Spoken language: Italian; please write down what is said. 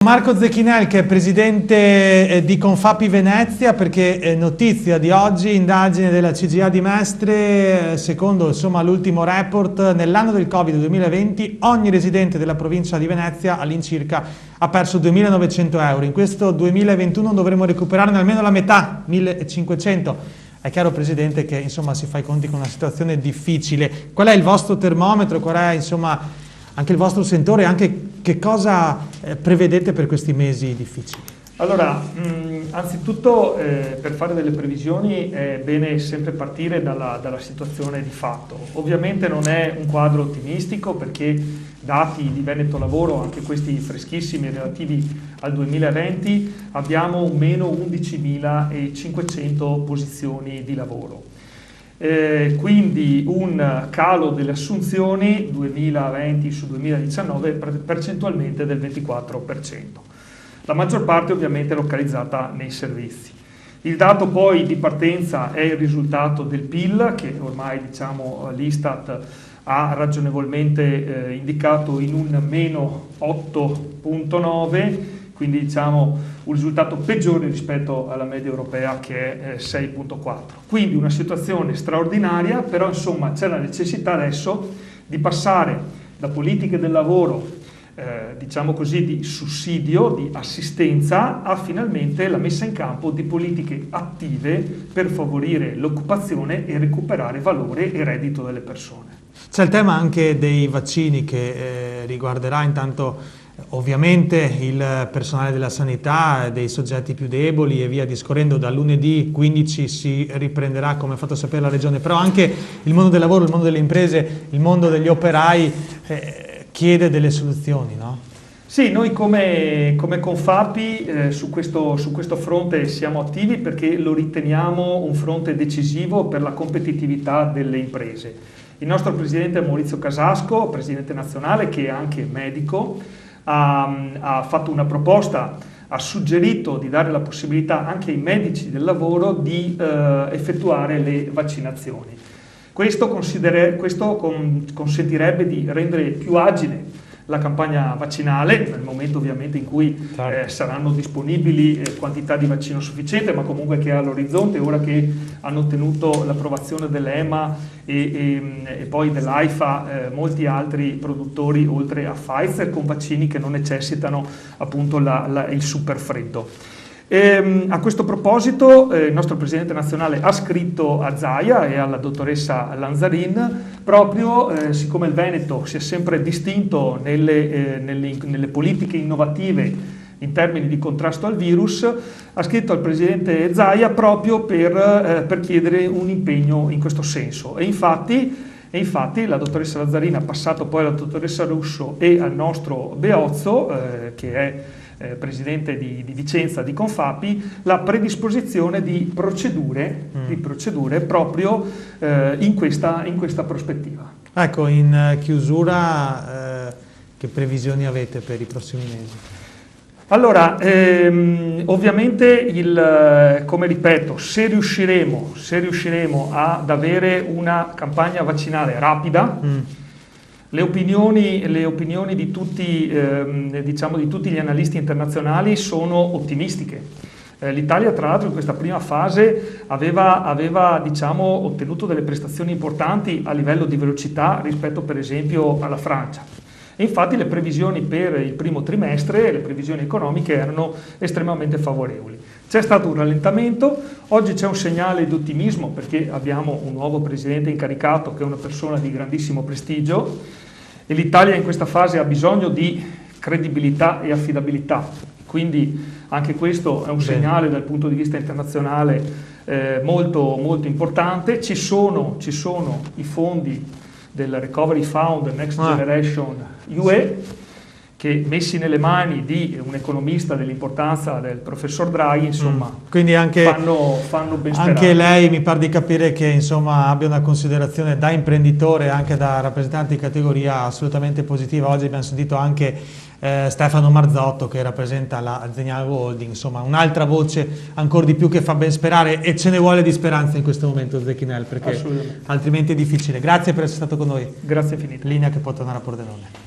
Marco Zecchinel, che è presidente di Confapi Venezia, perché notizia di oggi, indagine della CGA di Mestre, secondo l'ultimo report, nell'anno del Covid 2020 ogni residente della provincia di Venezia all'incirca ha perso 2.900 euro. In questo 2021 dovremo recuperarne almeno la metà, 1.500. È chiaro, Presidente, che si fa i conti con una situazione difficile. Qual è il vostro termometro? Qual è anche il vostro sentore? Anche che cosa prevedete per questi mesi difficili? Allora, anzitutto per fare delle previsioni è bene sempre partire dalla situazione di fatto. Ovviamente non è un quadro ottimistico, perché dati di Veneto Lavoro, anche questi freschissimi relativi al 2020, abbiamo un meno 11.500 posizioni di lavoro. Quindi un calo delle assunzioni 2020 su 2019 percentualmente del 24%. La maggior parte ovviamente localizzata nei servizi. Il dato poi di partenza è il risultato del PIL, che ormai l'Istat ha ragionevolmente indicato in un meno 8,9, quindi un risultato peggiore rispetto alla media europea, che è 6,4. Quindi una situazione straordinaria, però c'è la necessità adesso di passare da politiche del lavoro di sussidio, di assistenza, a finalmente la messa in campo di politiche attive per favorire l'occupazione e recuperare valore e reddito delle persone. C'è il tema anche dei vaccini, che riguarderà intanto ovviamente il personale della sanità, dei soggetti più deboli e via discorrendo. Da lunedì 15 si riprenderà, come ha fatto sapere la Regione, però anche il mondo del lavoro, il mondo delle imprese, il mondo degli operai chiede delle soluzioni, no? Sì, noi come Confapi su questo fronte siamo attivi, perché lo riteniamo un fronte decisivo per la competitività delle imprese. Il nostro presidente Maurizio Casasco, presidente nazionale, che è anche medico, ha fatto una proposta, ha suggerito di dare la possibilità anche ai medici del lavoro di effettuare le vaccinazioni. Questo consentirebbe di rendere più agile la campagna vaccinale, nel momento ovviamente in cui saranno disponibili quantità di vaccino sufficiente, ma comunque che è all'orizzonte, ora che hanno ottenuto l'approvazione dell'EMA e poi dell'AIFA molti altri produttori, oltre a Pfizer, con vaccini che non necessitano appunto il superfreddo. A questo proposito il nostro Presidente nazionale ha scritto a Zaia e alla dottoressa Lanzarin, proprio siccome il Veneto si è sempre distinto nelle politiche innovative in termini di contrasto al virus, ha scritto al Presidente Zaia proprio per chiedere un impegno in questo senso. E infatti la dottoressa Lazzarin ha passato poi alla dottoressa Russo e al nostro Beozzo, che è presidente di Vicenza di Confapi, la predisposizione di procedure proprio in questa prospettiva. Ecco, in chiusura, che previsioni avete per i prossimi mesi? Allora, ovviamente come ripeto, se riusciremo ad avere una campagna vaccinale rapida, le opinioni di tutti gli analisti internazionali sono ottimistiche. L'Italia, tra l'altro, in questa prima fase aveva ottenuto delle prestazioni importanti a livello di velocità rispetto, per esempio, alla Francia. E infatti le previsioni per il primo trimestre, le previsioni economiche, erano estremamente favorevoli. C'è stato un rallentamento, oggi c'è un segnale di ottimismo, perché abbiamo un nuovo presidente incaricato che è una persona di grandissimo prestigio, e l'Italia in questa fase ha bisogno di credibilità e affidabilità. Quindi anche questo è un segnale dal punto di vista internazionale molto, molto importante. Ci sono i fondi del Recovery Fund Next Generation UE, che messi nelle mani di un economista dell'importanza del professor Draghi, quindi anche, fanno ben sperare. Anche lei mi pare di capire che abbia una considerazione da imprenditore e anche da rappresentante di categoria assolutamente positiva. Oggi abbiamo sentito anche Stefano Marzotto, che rappresenta la Zegnal Holding, un'altra voce ancora di più che fa ben sperare, e ce ne vuole di speranza in questo momento, Zecchinel, perché altrimenti è difficile. Grazie per essere stato con noi. Grazie infinite. Linea che può tornare a Pordenone.